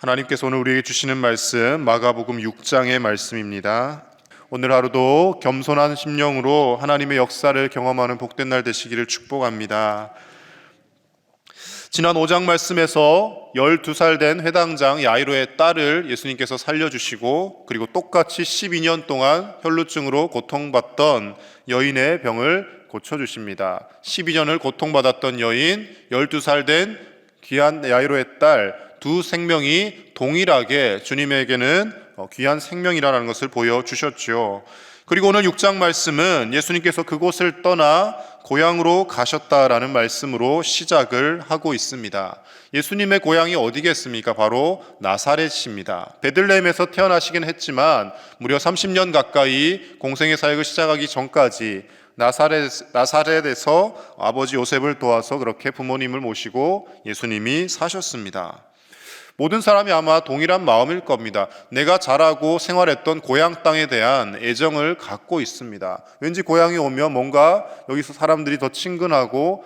하나님께서 오늘 우리에게 주시는 말씀 마가복음 6장의 말씀입니다. 오늘 하루도 겸손한 심령으로 하나님의 역사를 경험하는 복된 날 되시기를 축복합니다. 지난 5장 말씀에서 12살 된 회당장 야이로의 딸을 예수님께서 살려주시고, 그리고 똑같이 12년 동안 혈루증으로 고통받던 여인의 병을 고쳐주십니다. 12년을 고통받았던 여인, 12살 된 귀한 야이로의 딸, 두 생명이 동일하게 주님에게는 귀한 생명이라는 것을 보여주셨죠. 그리고 오늘 6장 말씀은 예수님께서 그곳을 떠나 고향으로 가셨다라는 말씀으로 시작을 하고 있습니다. 예수님의 고향이 어디겠습니까? 바로 나사렛입니다. 베들레헴에서 태어나시긴 했지만 무려 30년 가까이 공생의 사역을 시작하기 전까지 나사렛에서 아버지 요셉을 도와서 그렇게 부모님을 모시고 예수님이 사셨습니다. 모든 사람이 아마 동일한 마음일 겁니다. 내가 자라고 생활했던 고향 땅에 대한 애정을 갖고 있습니다. 왠지 고향에 오면 뭔가 여기서 사람들이 더 친근하고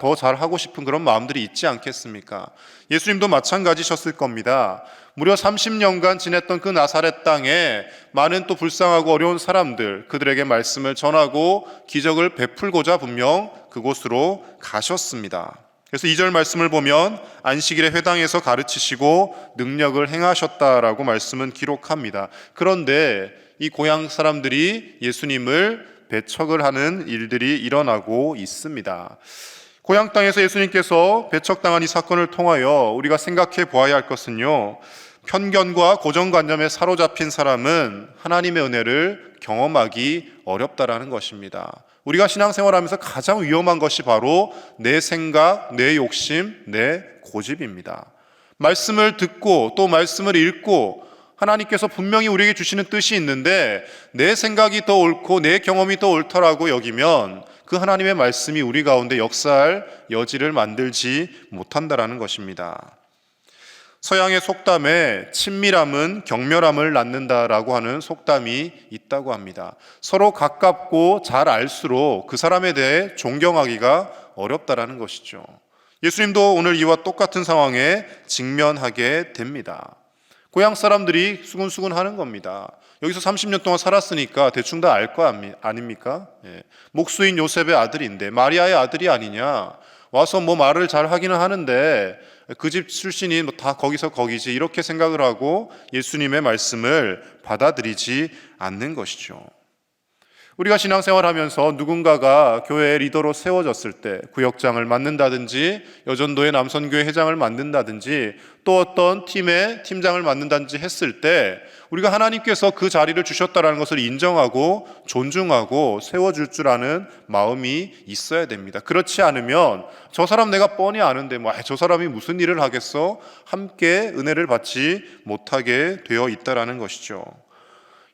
더 잘하고 싶은 그런 마음들이 있지 않겠습니까? 예수님도 마찬가지셨을 겁니다. 무려 30년간 지냈던 그 나사렛 땅에 많은 또 불쌍하고 어려운 사람들, 그들에게 말씀을 전하고 기적을 베풀고자 분명 그곳으로 가셨습니다. 그래서 2절 말씀을 보면 안식일에 회당에서 가르치시고 능력을 행하셨다라고 말씀은 기록합니다. 그런데 이 고향 사람들이 예수님을 배척을 하는 일들이 일어나고 있습니다. 고향 땅에서 예수님께서 배척당한 이 사건을 통하여 우리가 생각해 보아야 할 것은요, 편견과 고정관념에 사로잡힌 사람은 하나님의 은혜를 경험하기 어렵다라는 것입니다. 우리가 신앙생활하면서 가장 위험한 것이 바로 내 생각, 내 욕심, 내 고집입니다. 말씀을 듣고 또 말씀을 읽고 하나님께서 분명히 우리에게 주시는 뜻이 있는데 내 생각이 더 옳고 내 경험이 더 옳다라고 여기면 그 하나님의 말씀이 우리 가운데 역사할 여지를 만들지 못한다라는 것입니다. 서양의 속담에 친밀함은 경멸함을 낳는다라고 하는 속담이 있다고 합니다. 서로 가깝고 잘 알수록 그 사람에 대해 존경하기가 어렵다라는 것이죠. 예수님도 오늘 이와 똑같은 상황에 직면하게 됩니다. 고향 사람들이 수근수근 하는 겁니다. 여기서 30년 동안 살았으니까 대충 다 알 거 아닙니까? 목수인 요셉의 아들인데 마리아의 아들이 아니냐, 와서 말을 잘 하기는 하는데 그 집 출신이 다 거기서 거기지, 이렇게 생각을 하고 예수님의 말씀을 받아들이지 않는 것이죠. 우리가 신앙생활하면서 누군가가 교회의 리더로 세워졌을 때 구역장을 맡는다든지 여전도의 남선교회 회장을 맡는다든지 또 어떤 팀의 팀장을 맡는다든지 했을 때 우리가 하나님께서 그 자리를 주셨다는 것을 인정하고 존중하고 세워줄 줄 아는 마음이 있어야 됩니다. 그렇지 않으면 저 사람 내가 뻔히 아는데 저 사람이 무슨 일을 하겠어? 함께 은혜를 받지 못하게 되어 있다라는 것이죠.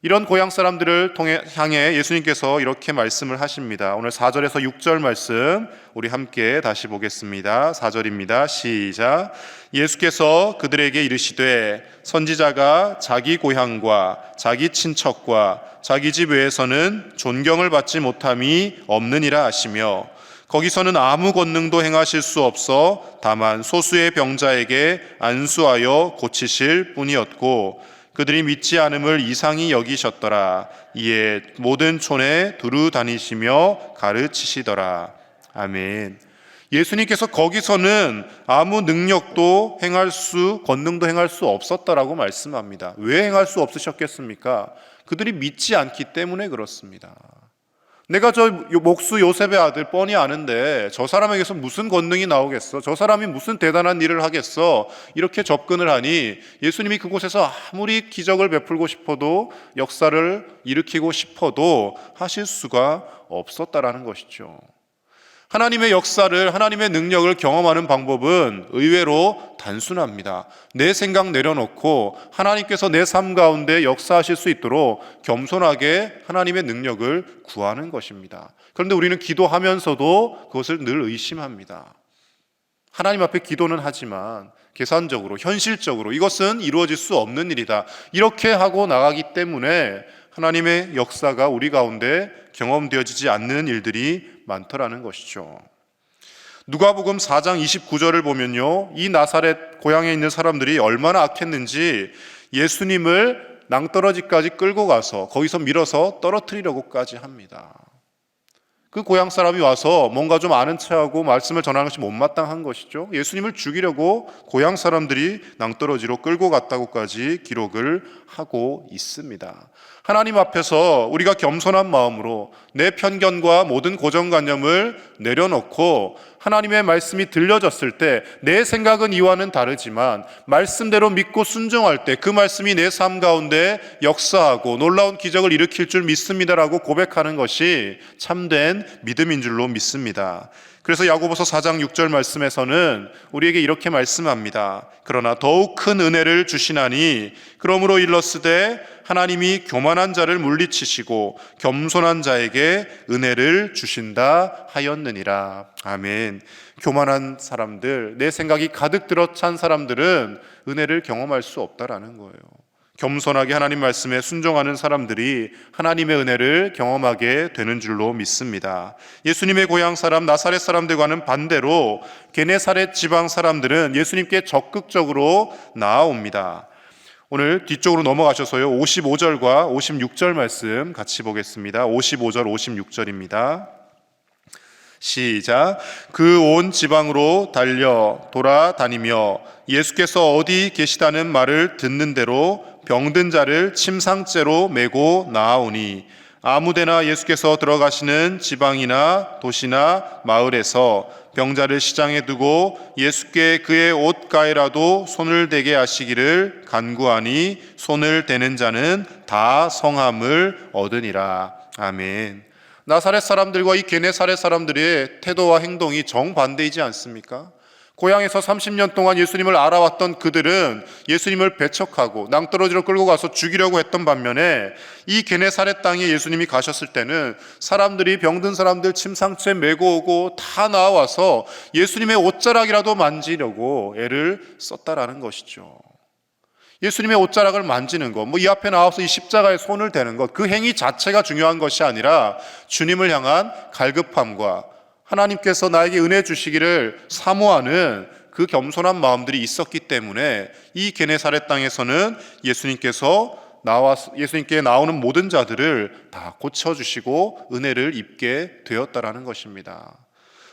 이런 고향 사람들을 향해 예수님께서 이렇게 말씀을 하십니다. 오늘 4절에서 6절 말씀 우리 함께 다시 보겠습니다. 4절입니다. 시작. 예수께서 그들에게 이르시되 선지자가 자기 고향과 자기 친척과 자기 집 외에서는 존경을 받지 못함이 없느니라 하시며 거기서는 아무 권능도 행하실 수 없어 다만 소수의 병자에게 안수하여 고치실 뿐이었고 그들이 믿지 않음을 이상히 여기셨더라. 이에 모든 촌에 두루 다니시며 가르치시더라. 아멘. 예수님께서 거기서는 아무 능력도 권능도 행할 수 없었다라고 말씀합니다. 왜 행할 수 없으셨겠습니까? 그들이 믿지 않기 때문에 그렇습니다. 내가 저 목수 요셉의 아들 뻔히 아는데 저 사람에게서 무슨 권능이 나오겠어? 저 사람이 무슨 대단한 일을 하겠어? 이렇게 접근을 하니 예수님이 그곳에서 아무리 기적을 베풀고 싶어도 역사를 일으키고 싶어도 하실 수가 없었다라는 것이죠. 하나님의 역사를, 하나님의 능력을 경험하는 방법은 의외로 단순합니다. 내 생각 내려놓고 하나님께서 내 삶 가운데 역사하실 수 있도록 겸손하게 하나님의 능력을 구하는 것입니다. 그런데 우리는 기도하면서도 그것을 늘 의심합니다. 하나님 앞에 기도는 하지만 계산적으로, 현실적으로 이것은 이루어질 수 없는 일이다, 이렇게 하고 나가기 때문에 하나님의 역사가 우리 가운데 경험되어지지 않는 일들이 많더라는 것이죠. 누가복음 4장 29절을 보면요, 이 나사렛 고향에 있는 사람들이 얼마나 악했는지 예수님을 낭떠러지까지 끌고 가서 거기서 밀어서 떨어뜨리려고까지 합니다. 그 고향 사람이 와서 뭔가 좀 아는 체하고 말씀을 전하는 것이 못마땅한 것이죠. 예수님을 죽이려고 고향 사람들이 낭떠러지로 끌고 갔다고까지 기록을 하고 있습니다. 하나님 앞에서 우리가 겸손한 마음으로 내 편견과 모든 고정관념을 내려놓고 하나님의 말씀이 들려졌을 때 내 생각은 이와는 다르지만 말씀대로 믿고 순종할 때 그 말씀이 내 삶 가운데 역사하고 놀라운 기적을 일으킬 줄 믿습니다라고 고백하는 것이 참된 믿음인 줄로 믿습니다. 그래서 야고보서 4장 6절 말씀에서는 우리에게 이렇게 말씀합니다. 그러나 더욱 큰 은혜를 주시나니 그러므로 일렀으되 하나님이 교만한 자를 물리치시고 겸손한 자에게 은혜를 주신다 하였느니라. 아멘. 교만한 사람들, 내 생각이 가득 들어 찬 사람들은 은혜를 경험할 수 없다라는 거예요. 겸손하게 하나님 말씀에 순종하는 사람들이 하나님의 은혜를 경험하게 되는 줄로 믿습니다. 예수님의 고향 사람 나사렛 사람들과는 반대로 게네사렛 지방 사람들은 예수님께 적극적으로 나아옵니다. 오늘 뒤쪽으로 넘어가셔서요, 55절과 56절 말씀 같이 보겠습니다. 55절 56절입니다. 시작. 그 온 지방으로 달려 돌아다니며 예수께서 어디 계시다는 말을 듣는 대로 병든 자를 침상째로 메고 나아오니 아무데나 예수께서 들어가시는 지방이나 도시나 마을에서 병자를 시장에 두고 예수께 그의 옷가에라도 손을 대게 하시기를 간구하니 손을 대는 자는 다 성함을 얻으니라. 아멘. 나사렛 사람들과 이 게네사렛 사람들의 태도와 행동이 정반대이지 않습니까? 고향에서 30년 동안 예수님을 알아왔던 그들은 예수님을 배척하고 낭떠러지로 끌고 가서 죽이려고 했던 반면에 이 게네사렛 땅에 예수님이 가셨을 때는 사람들이 병든 사람들 침상째 메고 오고 다 나와서 예수님의 옷자락이라도 만지려고 애를 썼다라는 것이죠. 예수님의 옷자락을 만지는 것, 이 앞에 나와서 이 십자가에 손을 대는 것, 그 행위 자체가 중요한 것이 아니라 주님을 향한 갈급함과 하나님께서 나에게 은혜 주시기를 사모하는 그 겸손한 마음들이 있었기 때문에 이 게네사렛 땅에서는 예수님께 나오는 모든 자들을 다 고쳐주시고 은혜를 입게 되었다라는 것입니다.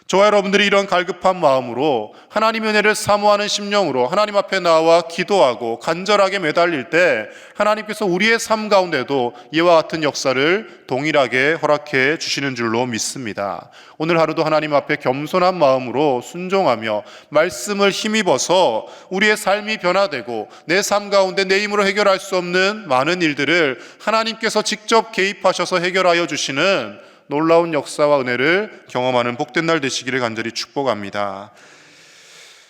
저와 여러분들이 이런 갈급한 마음으로 하나님의 은혜를 사모하는 심령으로 하나님 앞에 나와 기도하고 간절하게 매달릴 때 하나님께서 우리의 삶 가운데도 이와 같은 역사를 동일하게 허락해 주시는 줄로 믿습니다. 오늘 하루도 하나님 앞에 겸손한 마음으로 순종하며 말씀을 힘입어서 우리의 삶이 변화되고 내 삶 가운데 내 힘으로 해결할 수 없는 많은 일들을 하나님께서 직접 개입하셔서 해결하여 주시는 놀라운 역사와 은혜를 경험하는 복된 날 되시기를 간절히 축복합니다.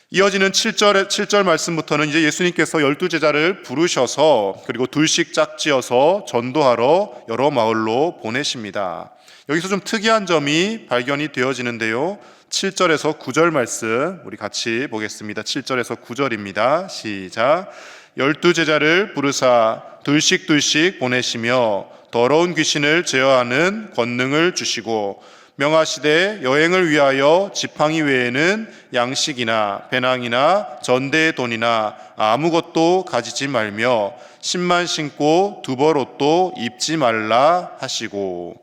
이어지는 7절 말씀부터는 이제 예수님께서 12제자를 부르셔서 그리고 둘씩 짝지어서 전도하러 여러 마을로 보내십니다. 여기서 좀 특이한 점이 발견이 되어지는데요. 7절에서 9절 말씀 우리 같이 보겠습니다. 7절에서 9절입니다. 시작. 12제자를 부르사 둘씩 보내시며 더러운 귀신을 제어하는 권능을 주시고 명하시되 여행을 위하여 지팡이 외에는 양식이나 배낭이나 전대의 돈이나 아무것도 가지지 말며 신만 신고 두벌 옷도 입지 말라 하시고,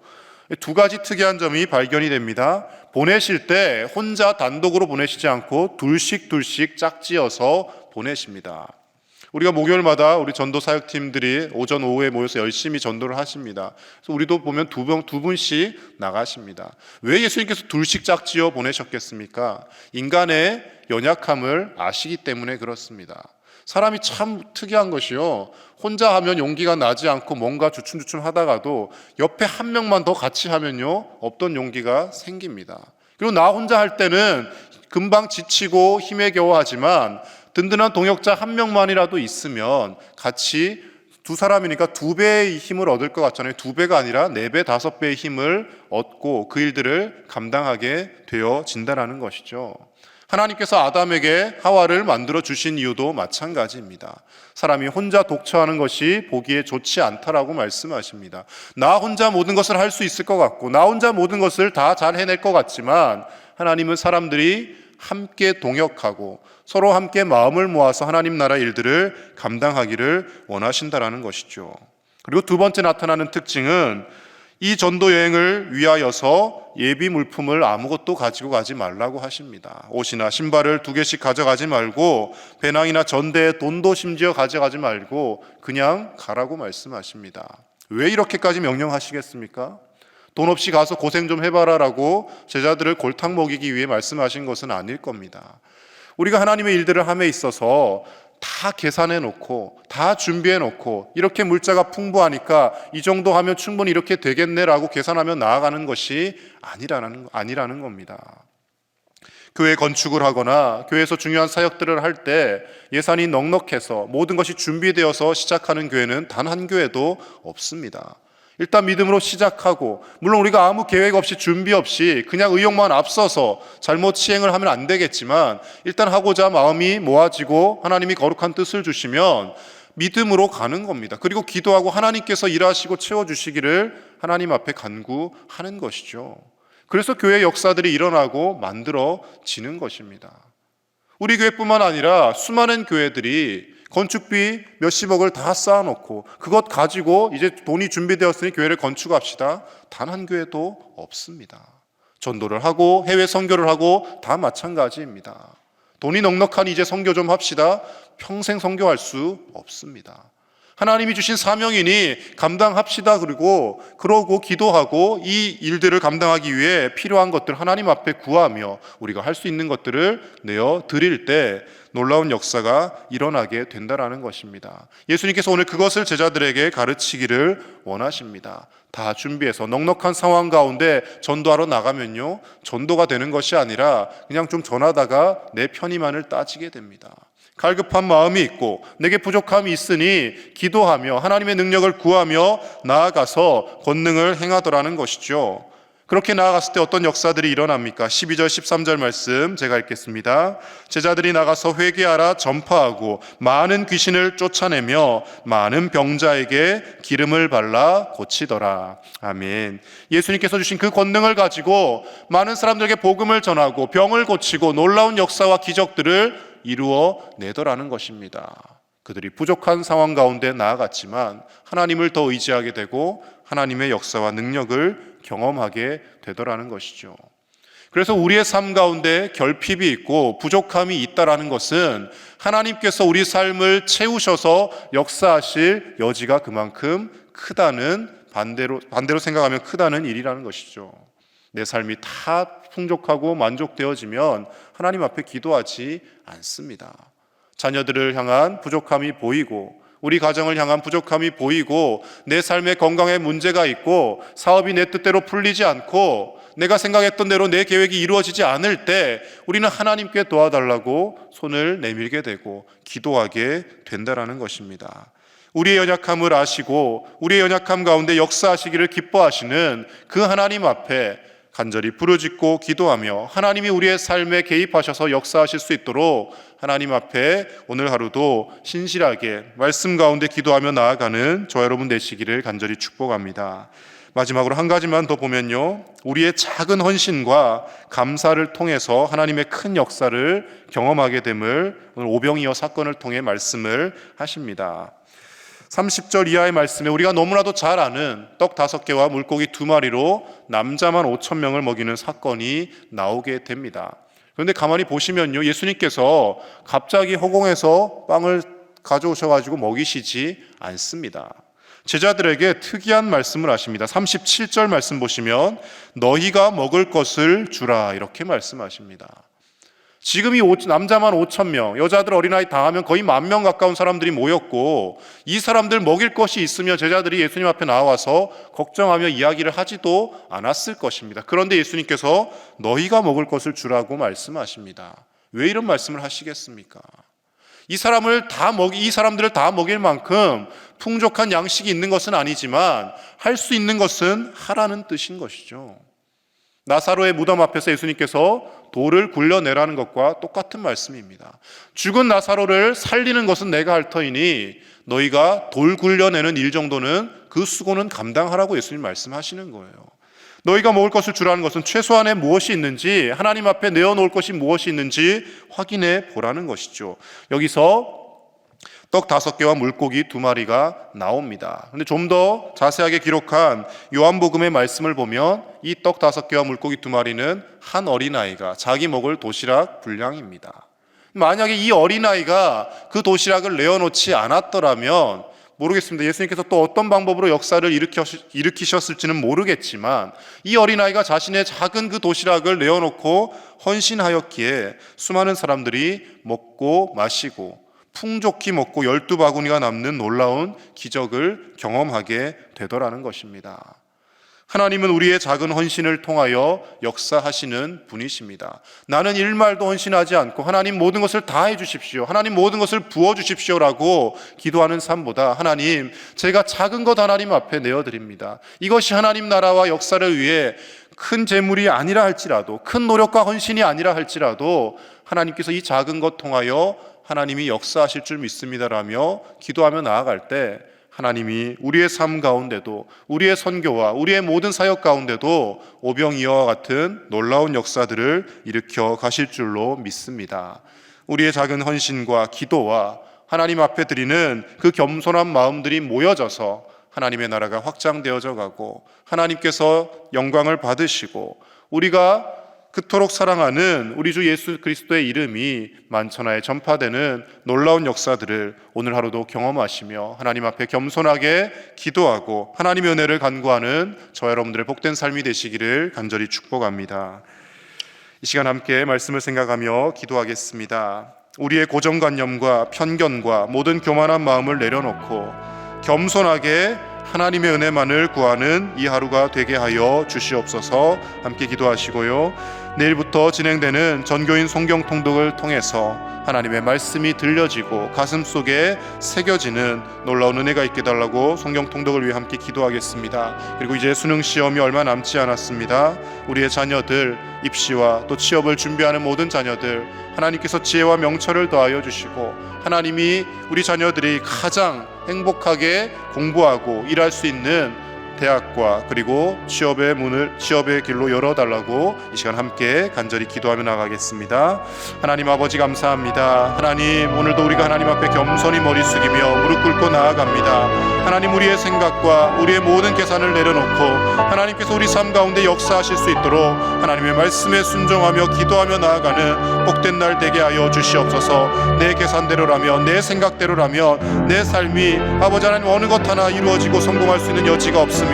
두 가지 특이한 점이 발견이 됩니다. 보내실 때 혼자 단독으로 보내시지 않고 둘씩 짝지어서 보내십니다. 우리가 목요일마다 우리 전도 사역팀들이 오전 오후에 모여서 열심히 전도를 하십니다. 그래서 우리도 보면 두 분씩 나가십니다. 왜 예수님께서 둘씩 짝지어 보내셨겠습니까? 인간의 연약함을 아시기 때문에 그렇습니다. 사람이 참 특이한 것이요, 혼자 하면 용기가 나지 않고 뭔가 주춤주춤 하다가도 옆에 한 명만 더 같이 하면요 없던 용기가 생깁니다. 그리고 나 혼자 할 때는 금방 지치고 힘에 겨워하지만 든든한 동역자 한 명만이라도 있으면 같이 두 사람이니까 2배의 힘을 얻을 것 같잖아요. 2배가 아니라 4배, 5배의 힘을 얻고 그 일들을 감당하게 되어진다는 것이죠. 하나님께서 아담에게 하와를 만들어 주신 이유도 마찬가지입니다. 사람이 혼자 독처하는 것이 보기에 좋지 않다라고 말씀하십니다. 나 혼자 모든 것을 할 수 있을 것 같고 나 혼자 모든 것을 다 잘 해낼 것 같지만 하나님은 사람들이 함께 동역하고 서로 함께 마음을 모아서 하나님 나라 일들을 감당하기를 원하신다라는 것이죠. 그리고 두 번째 나타나는 특징은 이 전도 여행을 위하여서 예비 물품을 아무것도 가지고 가지 말라고 하십니다. 옷이나 신발을 2개씩 가져가지 말고 배낭이나 전대에 돈도 심지어 가져가지 말고 그냥 가라고 말씀하십니다. 왜 이렇게까지 명령하시겠습니까? 돈 없이 가서 고생 좀 해봐라라고 제자들을 골탕 먹이기 위해 말씀하신 것은 아닐 겁니다. 우리가 하나님의 일들을 함에 있어서 다 계산해 놓고 다 준비해 놓고 이렇게 물자가 풍부하니까 이 정도 하면 충분히 이렇게 되겠네라고 계산하며 나아가는 것이 아니라는 겁니다. 교회 건축을 하거나 교회에서 중요한 사역들을 할 때 예산이 넉넉해서 모든 것이 준비되어서 시작하는 교회는 단 한 교회도 없습니다. 일단 믿음으로 시작하고 물론 우리가 아무 계획 없이 준비 없이 그냥 의욕만 앞서서 잘못 시행을 하면 안 되겠지만 일단 하고자 마음이 모아지고 하나님이 거룩한 뜻을 주시면 믿음으로 가는 겁니다. 그리고 기도하고 하나님께서 일하시고 채워주시기를 하나님 앞에 간구하는 것이죠. 그래서 교회 역사들이 일어나고 만들어지는 것입니다. 우리 교회뿐만 아니라 수많은 교회들이 건축비 몇십억을 다 쌓아놓고 그것 가지고 이제 돈이 준비되었으니 교회를 건축합시다. 단 한 교회도 없습니다. 전도를 하고 해외 선교를 하고 다 마찬가지입니다. 돈이 넉넉하니 이제 선교 좀 합시다. 평생 선교할 수 없습니다. 하나님이 주신 사명이니 감당합시다. 그러고 기도하고 이 일들을 감당하기 위해 필요한 것들 하나님 앞에 구하며 우리가 할 수 있는 것들을 내어 드릴 때 놀라운 역사가 일어나게 된다라는 것입니다. 예수님께서 오늘 그것을 제자들에게 가르치기를 원하십니다. 다 준비해서 넉넉한 상황 가운데 전도하러 나가면요, 전도가 되는 것이 아니라 그냥 좀 전하다가 내 편의만을 따지게 됩니다. 갈급한 마음이 있고 내게 부족함이 있으니 기도하며 하나님의 능력을 구하며 나아가서 권능을 행하더라는 것이죠. 그렇게 나아갔을 때 어떤 역사들이 일어납니까? 12절 13절 말씀 제가 읽겠습니다. 제자들이 나가서 회개하라 전파하고 많은 귀신을 쫓아내며 많은 병자에게 기름을 발라 고치더라. 아멘. 예수님께서 주신 그 권능을 가지고 많은 사람들에게 복음을 전하고 병을 고치고 놀라운 역사와 기적들을 이루어 내더라는 것입니다. 그들이 부족한 상황 가운데 나아갔지만 하나님을 더 의지하게 되고 하나님의 역사와 능력을 경험하게 되더라는 것이죠. 그래서 우리의 삶 가운데 결핍이 있고 부족함이 있다라는 것은 하나님께서 우리 삶을 채우셔서 역사하실 여지가 그만큼 크다는 반대로 생각하면 크다는 일이라는 것이죠. 내 삶이 다 풍족하고 만족되어지면 하나님 앞에 기도하지 않습니다. 자녀들을 향한 부족함이 보이고 우리 가정을 향한 부족함이 보이고 내 삶의 건강에 문제가 있고 사업이 내 뜻대로 풀리지 않고 내가 생각했던 대로 내 계획이 이루어지지 않을 때 우리는 하나님께 도와달라고 손을 내밀게 되고 기도하게 된다라는 것입니다. 우리의 연약함을 아시고 우리의 연약함 가운데 역사하시기를 기뻐하시는 그 하나님 앞에 간절히 부르짖고 기도하며 하나님이 우리의 삶에 개입하셔서 역사하실 수 있도록 하나님 앞에 오늘 하루도 신실하게 말씀 가운데 기도하며 나아가는 저와 여러분 되시기를 간절히 축복합니다. 마지막으로 한 가지만 더 보면요, 우리의 작은 헌신과 감사를 통해서 하나님의 큰 역사를 경험하게 됨을 오늘 오병이어 사건을 통해 말씀을 하십니다. 30절 이하의 말씀에 우리가 너무나도 잘 아는 떡 5개와 물고기 2마리로 남자만 5,000명을 먹이는 사건이 나오게 됩니다. 그런데 가만히 보시면요, 예수님께서 갑자기 허공에서 빵을 가져오셔가지고 먹이시지 않습니다. 제자들에게 특이한 말씀을 하십니다. 37절 말씀 보시면 너희가 먹을 것을 주라 이렇게 말씀하십니다. 지금 이 남자만 5,000명, 여자들 어린아이 다 하면 거의 10,000명 가까운 사람들이 모였고 이 사람들 먹일 것이 있으며 제자들이 예수님 앞에 나와서 걱정하며 이야기를 하지도 않았을 것입니다. 그런데 예수님께서 너희가 먹을 것을 주라고 말씀하십니다. 왜 이런 말씀을 하시겠습니까? 이 사람들을 다 먹일 만큼 풍족한 양식이 있는 것은 아니지만 할 수 있는 것은 하라는 뜻인 것이죠. 나사로의 무덤 앞에서 예수님께서 돌을 굴려내라는 것과 똑같은 말씀입니다. 죽은 나사로를 살리는 것은 내가 할 터이니 너희가 돌 굴려내는 일 정도는 그 수고는 감당하라고 예수님 말씀하시는 거예요. 너희가 먹을 것을 주라는 것은 최소한의 무엇이 있는지, 하나님 앞에 내어놓을 것이 무엇이 있는지 확인해 보라는 것이죠. 여기서 떡 5개와 물고기 2마리가 나옵니다. 그런데 좀 더 자세하게 기록한 요한복음의 말씀을 보면 이 떡 5개와 물고기 2마리는 한 어린아이가 자기 먹을 도시락 분량입니다. 만약에 이 어린아이가 그 도시락을 내어놓지 않았더라면 모르겠습니다. 예수님께서 또 어떤 방법으로 역사를 일으키셨을지는 모르겠지만 이 어린아이가 자신의 작은 그 도시락을 내어놓고 헌신하였기에 수많은 사람들이 먹고 마시고 풍족히 먹고 12바구니가 남는 놀라운 기적을 경험하게 되더라는 것입니다. 하나님은 우리의 작은 헌신을 통하여 역사하시는 분이십니다. 나는 일말도 헌신하지 않고 하나님 모든 것을 다 해주십시오, 하나님 모든 것을 부어주십시오라고 기도하는 삶보다 하나님, 제가 작은 것 하나님 앞에 내어드립니다. 이것이 하나님 나라와 역사를 위해 큰 재물이 아니라 할지라도, 큰 노력과 헌신이 아니라 할지라도 하나님께서 이 작은 것 통하여 하나님이 역사하실 줄 믿습니다라며 기도하며 나아갈 때 하나님이 우리의 삶 가운데도, 우리의 선교와 우리의 모든 사역 가운데도 오병이어와 같은 놀라운 역사들을 일으켜 가실 줄로 믿습니다. 우리의 작은 헌신과 기도와 하나님 앞에 드리는 그 겸손한 마음들이 모여져서 하나님의 나라가 확장되어져 가고 하나님께서 영광을 받으시고 우리가 그토록 사랑하는 우리 주 예수 그리스도의 이름이 만천하에 전파되는 놀라운 역사들을 오늘 하루도 경험하시며 하나님 앞에 겸손하게 기도하고 하나님의 은혜를 간구하는 저와 여러분들의 복된 삶이 되시기를 간절히 축복합니다. 이 시간 함께 말씀을 생각하며 기도하겠습니다. 우리의 고정관념과 편견과 모든 교만한 마음을 내려놓고 겸손하게 하나님의 은혜만을 구하는 이 하루가 되게 하여 주시옵소서. 함께 기도하시고요. 내일부터 진행되는 전교인 성경 통독을 통해서 하나님의 말씀이 들려지고 가슴 속에 새겨지는 놀라운 은혜가 있게 달라고 성경 통독을 위해 함께 기도하겠습니다. 그리고 이제 수능 시험이 얼마 남지 않았습니다. 우리의 자녀들 입시와 또 취업을 준비하는 모든 자녀들 하나님께서 지혜와 명철을 더하여 주시고 하나님이 우리 자녀들이 가장 행복하게 공부하고 일할 수 있는 대학과 그리고 취업의 길로 열어달라고 이 시간 함께 간절히 기도하며 나가겠습니다. 하나님 아버지 감사합니다. 하나님, 오늘도 우리가 하나님 앞에 겸손히 머리 숙이며 무릎 꿇고 나아갑니다. 하나님, 우리의 생각과 우리의 모든 계산을 내려놓고 하나님께서 우리 삶 가운데 역사하실 수 있도록 하나님의 말씀에 순종하며 기도하며 나아가는 복된 날 되게 하여 주시옵소서. 내 계산대로라면, 내 생각대로라면 내 삶이 아버지 하나님 어느 것 하나 이루어지고 성공할 수 있는 여지가 없습니다.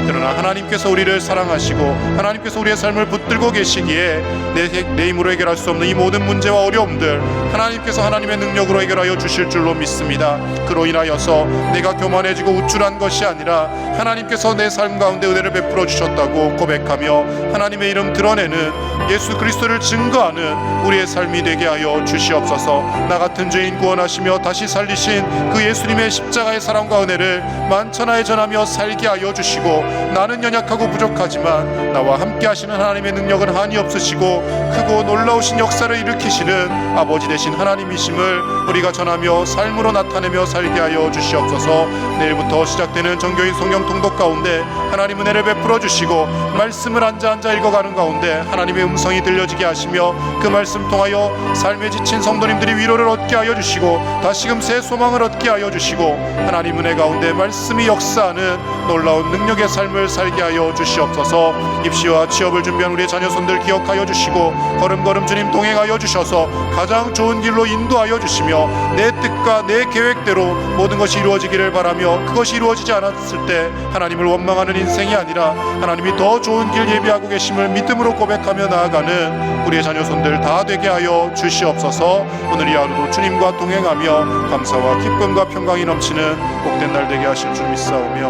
그러나 하나님께서 우리를 사랑하시고 하나님께서 우리의 삶을 붙들고 계시기에 내 힘으로 해결할 수 없는 이 모든 문제와 어려움들 하나님께서 하나님의 능력으로 해결하여 주실 줄로 믿습니다. 그로 인하여서 내가 교만해지고 우쭐한 것이 아니라 하나님께서 내 삶 가운데 은혜를 베풀어 주셨다고 고백하며 하나님의 이름 드러내는 예수 그리스도를 증거하는 우리의 삶이 되게 하여 주시옵소서. 나 같은 죄인 구원하시며 다시 살리신 그 예수님의 십자가의 사랑과 은혜를 만천하에 전하며 살게 하여 주시고 나는 연약하고 부족하지만 나와 함께 하시는 하나님의 능력은 한이 없으시고 크고 놀라우신 역사를 일으키시는 아버지 되신 하나님이심을 우리가 전하며 삶으로 나타내며 살게 하여 주시옵소서. 내일부터 시작되는 정교인 성경 통독 가운데 하나님 은혜를 베풀어 주시고 말씀을 앉아 읽어가는 가운데 하나님의 음성이 들려지게 하시며 그 말씀 통하여 삶에 지친 성도님들이 위로를 얻게 하여 주시고 다시금 새 소망을 얻게 하여 주시고 하나님 은혜 가운데 말씀이 역사하는 놀라운 능력의 삶을 살게 하여 주시옵소서. 입시와 취업을 준비한 우리의 자녀 손들 기억하여 주시고 걸음걸음 주님 동행하여 주셔서 가장 좋은 길로 인도하여 주시며 내 뜻과 내 계획대로 모든 것이 이루어지기를 바라며 그것이 이루어지지 않았을 때 하나님을 원망하는 인생이 아니라 하나님이 더 좋은 길 예비하고 계심을 믿음으로 고백하며 나아가는 우리의 자녀 손들 다 되게 하여 주시옵소서. 오늘 이 하루도 주님과 동행하며 감사와 기쁨과 평강이 넘치는 복된 날 되게 하실 줄 믿사오며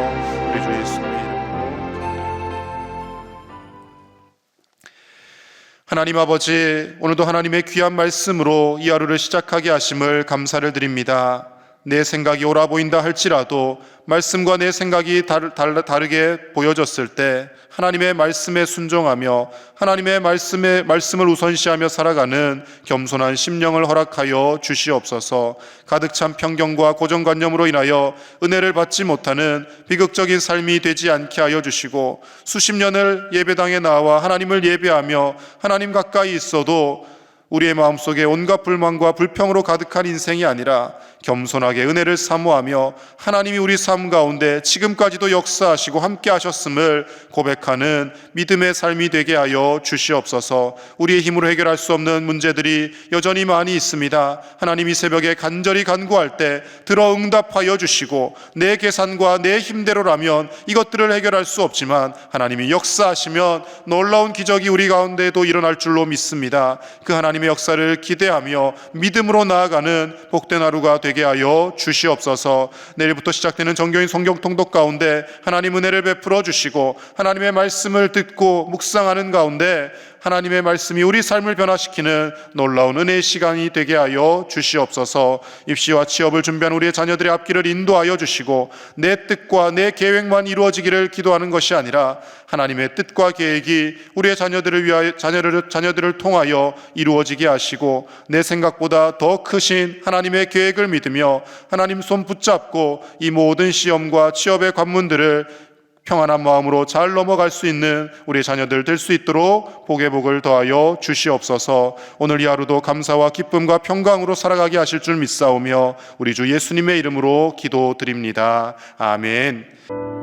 우리 주 예수님의 이름으로. 하나님 아버지, 오늘도 하나님의 귀한 말씀으로 이 하루를 시작하게 하심을 감사를 드립니다. 내 생각이 옳아 보인다 할지라도 말씀과 내 생각이 다르게 보여졌을 때 하나님의 말씀에 순종하며 하나님의 말씀을 우선시하며 살아가는 겸손한 심령을 허락하여 주시옵소서. 가득 찬 편견과 고정관념으로 인하여 은혜를 받지 못하는 비극적인 삶이 되지 않게 하여 주시고, 수십 년을 예배당에 나와 하나님을 예배하며 하나님 가까이 있어도 우리의 마음속에 온갖 불만과 불평으로 가득한 인생이 아니라 겸손하게 은혜를 사모하며 하나님이 우리 삶 가운데 지금까지도 역사하시고 함께 하셨음을 고백하는 믿음의 삶이 되게 하여 주시옵소서. 우리의 힘으로 해결할 수 없는 문제들이 여전히 많이 있습니다. 하나님, 이 새벽에 간절히 간구할 때 들어 응답하여 주시고, 내 계산과 내 힘대로라면 이것들을 해결할 수 없지만 하나님이 역사하시면 놀라운 기적이 우리 가운데에도 일어날 줄로 믿습니다. 그 하나님의 역사를 기대하며 믿음으로 나아가는 복된 하루가 되게 하여 주시옵소서. 내일부터 시작되는 정교인 성경 통독 가운데 하나님 은혜를 베풀어 주시고, 하나님의 말씀을 듣고 묵상하는 가운데 하나님의 말씀이 우리 삶을 변화시키는 놀라운 은혜의 시간이 되게 하여 주시옵소서. 입시와 취업을 준비하는 우리의 자녀들의 앞길을 인도하여 주시고, 내 뜻과 내 계획만 이루어지기를 기도하는 것이 아니라 하나님의 뜻과 계획이 우리의 자녀들을 위하여 자녀들을 통하여 이루어지게 하시고, 내 생각보다 더 크신 하나님의 계획을 믿으며 하나님 손 붙잡고 이 모든 시험과 취업의 관문들을 평안한 마음으로 잘 넘어갈 수 있는 우리 자녀들 될 수 있도록 복의 복을 더하여 주시옵소서. 오늘 이 하루도 감사와 기쁨과 평강으로 살아가게 하실 줄 믿사오며 우리 주 예수님의 이름으로 기도드립니다. 아멘.